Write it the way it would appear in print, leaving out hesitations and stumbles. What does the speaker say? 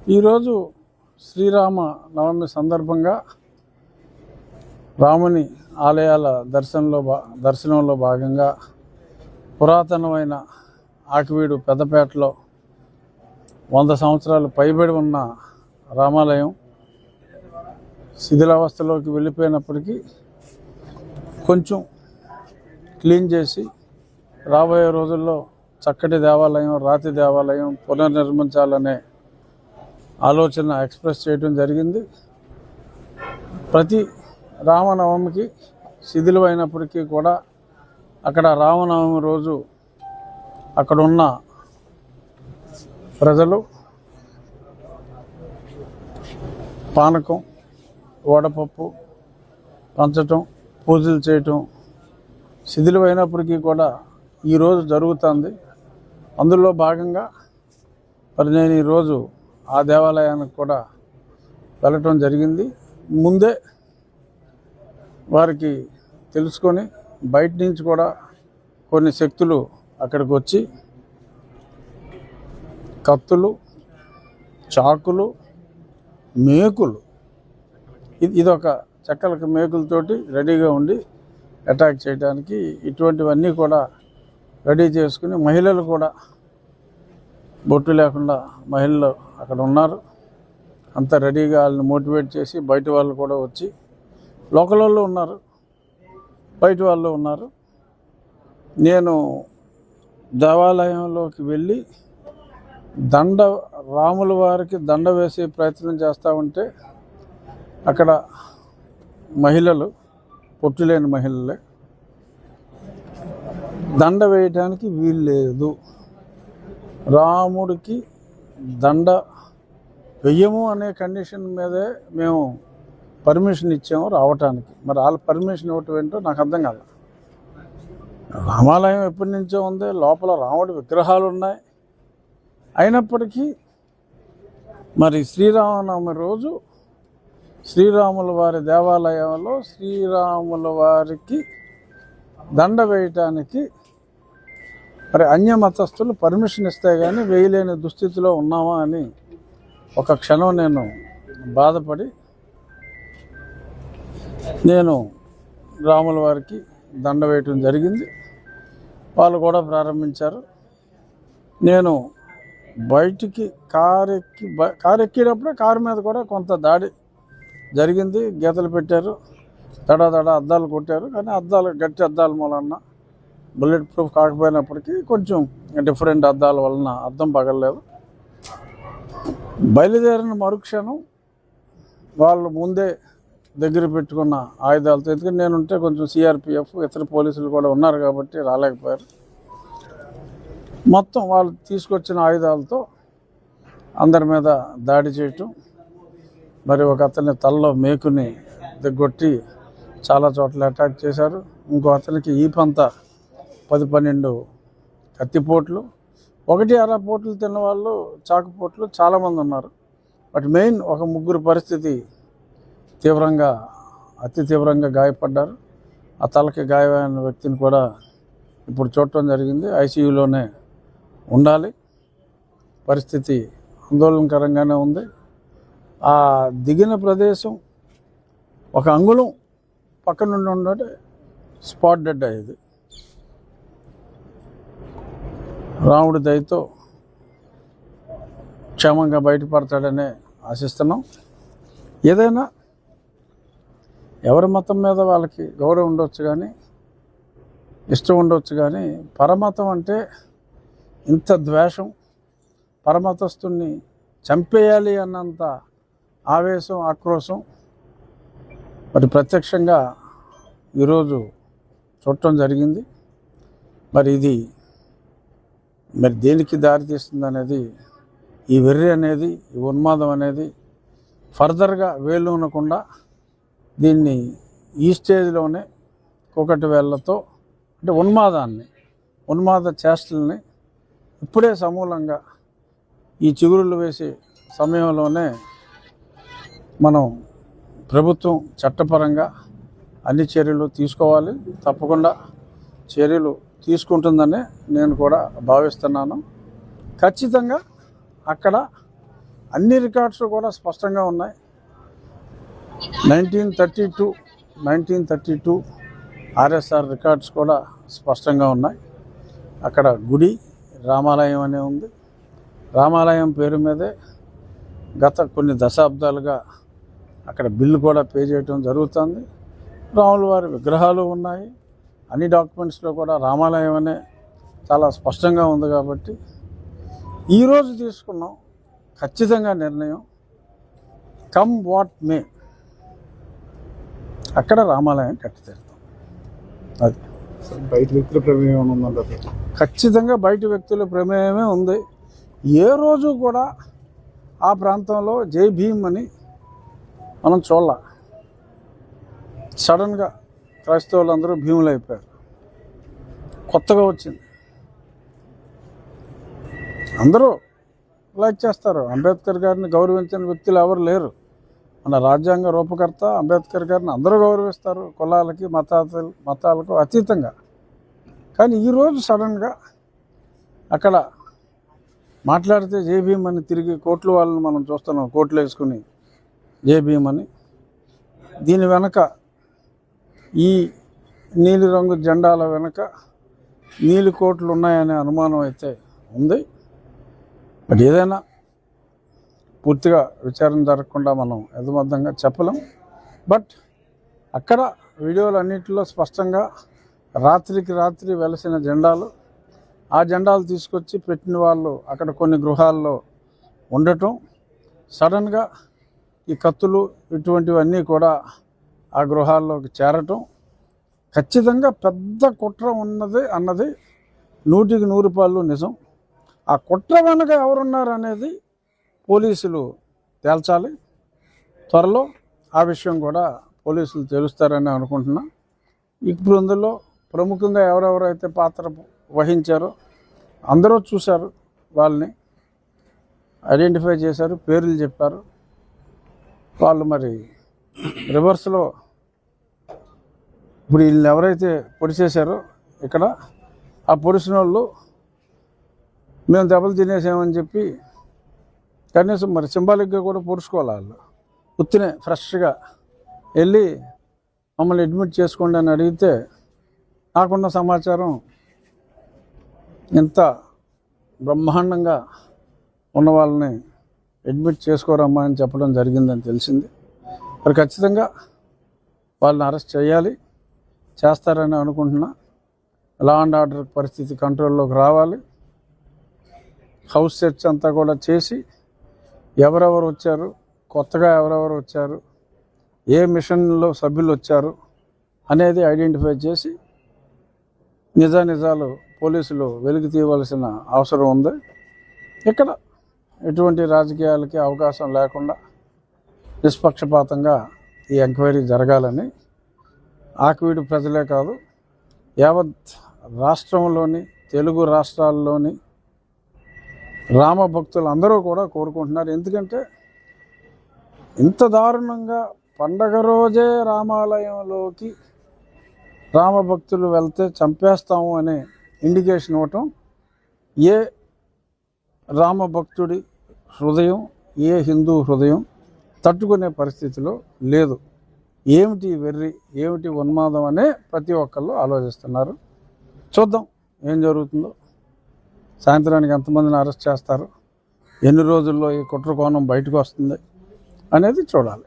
ఈరోజు శ్రీరామ నవమి సందర్భంగా రాముని ఆలయాల దర్శనంలో భాగంగా పురాతనమైన ఆకివీడు పెద్దపేటలో 100 సంవత్సరాలు పైబడి ఉన్న రామాలయం శిథిలావస్థలోకి వెళ్ళిపోయినప్పటికీ కొంచెం క్లీన్ చేసి రాబోయే రోజుల్లో చక్కటి దేవాలయం, రాతి దేవాలయం పునర్నిర్మించాలనే ఆలోచన ఎక్స్ప్రెస్ చేయడం జరిగింది. ప్రతి రామనవమికి శిథిలమైనప్పటికీ కూడా అక్కడ రామనవమి రోజు అక్కడున్న ప్రజలు పానకం, వడపప్పు పంచటం, పూజలు చేయటం శిథిలమైనప్పటికీ కూడా ఈరోజు జరుగుతుంది. అందులో భాగంగా మరి నేను ఈరోజు ఆ దేవాలయానికి కూడా వెళ్ళటం జరిగింది. ముందే వారికి తెలుసుకొని బయట నుంచి కూడా కొన్ని శక్తులు అక్కడికి వచ్చి కత్తులు, చాకులు, మేకులు, ఇదొక చెక్కలకి మేకులతోటి రెడీగా ఉండి అటాక్ చేయడానికి ఇటువంటివన్నీ కూడా రెడీ చేసుకుని మహిళలు కూడా బొట్టు లేకుండా మహిళలు అక్కడ ఉన్నారు. అంతా రెడీగా వాళ్ళని మోటివేట్ చేసి బయట వాళ్ళు కూడా వచ్చి లోకల్ వాళ్ళు ఉన్నారు, బయట వాళ్ళు ఉన్నారు. నేను దేవాలయంలోకి వెళ్ళి రాముల వారికి దండ వేసే ప్రయత్నం చేస్తూ ఉంటే అక్కడ మహిళలు, పొట్టులేని మహిళలే, దండ వేయడానికి వీలు లేదు, రాముడికి దండ వెయ్యము అనే కండిషన్ మీదే మేము పర్మిషన్ ఇచ్చాము రావటానికి. మరి వాళ్ళ పర్మిషన్ ఇవ్వటం ఏంటో నాకు అర్థం కాదు. రామాలయం ఎప్పటి నుంచో ఉంది, లోపల రాముడి విగ్రహాలు ఉన్నాయి. అయినప్పటికీ మరి శ్రీరామనవమి రోజు శ్రీరాముల వారి దేవాలయంలో శ్రీరాముల వారికి దండ వేయటానికి మరి అన్యమతస్థులు పర్మిషన్ ఇస్తే కానీ వేయలేని దుస్థితిలో ఉన్నామా అని ఒక క్షణం నేను బాధపడి నేను రాముల వారికి దండ వేయటం జరిగింది. వాళ్ళు కూడా ప్రారంభించారు. నేను బయటికి కారు ఎక్కేటప్పుడే కారు మీద కూడా కొంత దాడి జరిగింది. గీతలు పెట్టారు, దడ అద్దాలు కొట్టారు. కానీ గట్టి అద్దాల మూలన బుల్లెట్ ప్రూఫ్ కాకపోయినప్పటికీ కొంచెం డిఫరెంట్ అద్దాల వలన అద్దం పగలలేదు. బయలుదేరిన మరుక్షణం వాళ్ళు ముందే దగ్గర పెట్టుకున్న ఆయుధాలతో, ఎందుకంటే నేనుంటే కొంచెం సిఆర్పిఎఫ్ ఇతర పోలీసులు కూడా ఉన్నారు కాబట్టి రాలేకపోయారు. మొత్తం వాళ్ళు తీసుకొచ్చిన ఆయుధాలతో అందరి మీద దాడి చేయటం, మరి ఒక అతని తలలో మేకుని దిగ్గొట్టి చాలా చోట్ల అటాక్ చేశారు. ఇంకో అతనికి ఈపంతా 10-12 కత్తిపోట్లు, 1-6 పోట్లు తిన్నవాళ్ళు, చాకుపోట్లు చాలామంది ఉన్నారు. బట్ మెయిన్ ఒక 3 పరిస్థితి అతి తీవ్రంగా గాయపడ్డారు. ఆ తలకి గాయమైన వ్యక్తిని కూడా ఇప్పుడు చూడటం జరిగింది. ఐసీయూలోనే ఉండాలి. పరిస్థితి ఆందోళనకరంగానే ఉంది. ఆ దిగిన ప్రదేశం ఒక అంగుళం పక్క నుండి ఉండే స్పాట్ డెడ్ అయ్యేది. రాముడి దయతో క్షేమంగా బయటపడతాడనే ఆశిస్తున్నాం. ఏదైనా ఎవరి మతం మీద వాళ్ళకి గౌరవం ఉండొచ్చు, కానీ ఇష్టం ఉండొచ్చు, కానీ పరమతం అంటే ఇంత ద్వేషం, పరమతస్తుని చంపేయాలి అన్నంత ఆవేశం, ఆక్రోశం మరి ప్రత్యక్షంగా ఈరోజు చూడటం జరిగింది. మరి ఇది దేనికి దారితీస్తుంది అనేది, ఈ వెర్రి అనేది, ఈ ఉన్మాదం అనేది ఫర్దర్గా వేలునకుండా దీన్ని ఈ స్టేజ్లోనే ఒకటి వేళ్లతో అంటే ఉన్మాద చేష్టల్ని ఇప్పుడే సమూలంగా ఈ చిగురులు వేసే సమయంలోనే మనం ప్రభుత్వం చట్టపరంగా అన్ని చర్యలు తీసుకోవాలి. తప్పకుండా చర్యలు తీసుకుంటుందని నేను కూడా భావిస్తున్నాను. ఖచ్చితంగా అక్కడ అన్ని రికార్డ్స్ కూడా స్పష్టంగా ఉన్నాయి. 1932 ఆర్ఎస్ఆర్ రికార్డ్స్ కూడా స్పష్టంగా ఉన్నాయి. అక్కడ గుడి రామాలయం అనే ఉంది. రామాలయం పేరు మీదే గత కొన్ని దశాబ్దాలుగా అక్కడ బిల్లు కూడా పే చేయడం జరుగుతుంది. రాముల వారి విగ్రహాలు ఉన్నాయి. అన్ని డాక్యుమెంట్స్లో కూడా రామాలయం అనే చాలా స్పష్టంగా ఉంది. కాబట్టి ఈరోజు తీసుకున్నాం ఖచ్చితంగా నిర్ణయం, కమ్ వాట్ మే, అక్కడ రామాలయం కట్టి తీరుతాం. అది బయట వ్యక్తుల ప్రమేయం ఉందంటే ఖచ్చితంగా బయట వ్యక్తుల ప్రమేయమే ఉంది. ఏ రోజు కూడా ఆ ప్రాంతంలో జై భీమ్ అని మనం చూడాల. సడన్గా క్రైస్తవులందరూ భీములు అయిపోయారు. కొత్తగా వచ్చింది. అందరూ లైక్ చేస్తారు. అంబేద్కర్ గారిని గౌరవించని వ్యక్తులు ఎవరు లేరు. మన రాజ్యాంగ రూపకర్త అంబేద్కర్ గారిని అందరూ గౌరవిస్తారు, కులాలకి మతాలకు అతీతంగా. కానీ ఈరోజు సడన్గా అక్కడ మాట్లాడితే జై భీమ్ అని తిరిగి కోట్లు వాళ్ళని మనం చూస్తున్నాం, కోట్లు వేసుకుని జై భీమ్ అని. దీని వెనక ఈ నీలి రంగు జెండాల వెనక నీలి కోట్లు ఉన్నాయనే అనుమానం అయితే ఉంది. బట్ ఏదైనా పూర్తిగా విచారణ జరగకుండా మనం యథాబద్ధంగా చెప్పలేం. బట్ అక్కడ వీడియోలు అన్నింటిలో స్పష్టంగా రాత్రికి రాత్రి వెలసిన జెండాలు, ఆ జెండాలు తీసుకొచ్చి పెట్టిన వాళ్ళు అక్కడ కొన్ని గృహాల్లో ఉండటం, సడన్గా ఈ కత్తులు ఇటువంటివన్నీ కూడా ఆ గృహాల్లోకి చేరటం, ఖచ్చితంగా పెద్ద కుట్ర ఉన్నది అన్నది 100% నిజం. ఆ కుట్ర వెనక ఎవరున్నారు అనేది పోలీసులు తేల్చాలి. త్వరలో ఆ విషయం కూడా పోలీసులు తేలుస్తారని అనుకుంటున్నా. ఇప్పుడు అందులో ప్రముఖంగా ఎవరెవరైతే పాత్ర వహించారో అందరూ చూశారు, వాళ్ళని ఐడెంటిఫై చేశారు, పేర్లు చెప్పారు. వాళ్ళు మరి రివర్స్లో ఇప్పుడు వీళ్ళని ఎవరైతే పొడిచేశారో ఇక్కడ, ఆ పొడిచిన వాళ్ళు మేము దెబ్బలు తినేసామని చెప్పి కనీసం మరి సింబాలిక్గా కూడా పొడుచుకోవాలి. వాళ్ళు ఉత్తినే ఫ్రెష్గా వెళ్ళి మమ్మల్ని అడ్మిట్ చేసుకోండి అని అడిగితే నాకున్న సమాచారం ఇంత బ్రహ్మాండంగా ఉన్న వాళ్ళని అడ్మిట్ చేసుకోరమ్మా అని చెప్పడం జరిగిందని తెలిసింది. మరి ఖచ్చితంగా వాళ్ళని అరెస్ట్ చేయాలి, చేస్తారని అనుకుంటున్నా. లా అండ్ ఆర్డర్ పరిస్థితి కంట్రోల్లోకి రావాలి. హౌస్ సెర్చ్ అంతా కూడా చేసి ఎవరెవరు వచ్చారు, కొత్తగా ఎవరెవరు వచ్చారు, ఏ మిషన్లో సభ్యులు వచ్చారు అనేది ఐడెంటిఫై చేసి నిజాలు పోలీసులు వెలికి తీయవలసిన అవసరం ఉంది. ఇక్కడ ఎటువంటి రాజకీయాలకి అవకాశం లేకుండా నిష్పక్షపాతంగా ఈ ఎంక్వైరీ జరగాలని ఆకివీడు ప్రజలే కాదు, యావత్ రాష్ట్రంలోని తెలుగు రాష్ట్రాల్లోని రామభక్తులు అందరూ కూడా కోరుకుంటున్నారు. ఎందుకంటే ఇంత దారుణంగా పండగ రోజే రామాలయంలోకి రామభక్తులు వెళ్తే చంపేస్తాము అనే ఇండికేషన్ ఇవ్వటం ఏ రామభక్తుడి హృదయం, ఏ హిందూ హృదయం తట్టుకునే పరిస్థితిలో లేదు. ఏమిటి వెర్రి, ఏమిటి ఉన్మాదం అనే ప్రతి ఒక్కళ్ళు ఆలోచిస్తున్నారు. చూద్దాం ఏం జరుగుతుందో. సాయంత్రానికి ఎంతమందిని అరెస్ట్ చేస్తారు, ఎన్ని రోజుల్లో ఈ కుట్ర కోణం బయటకు వస్తుంది అనేది చూడాలి.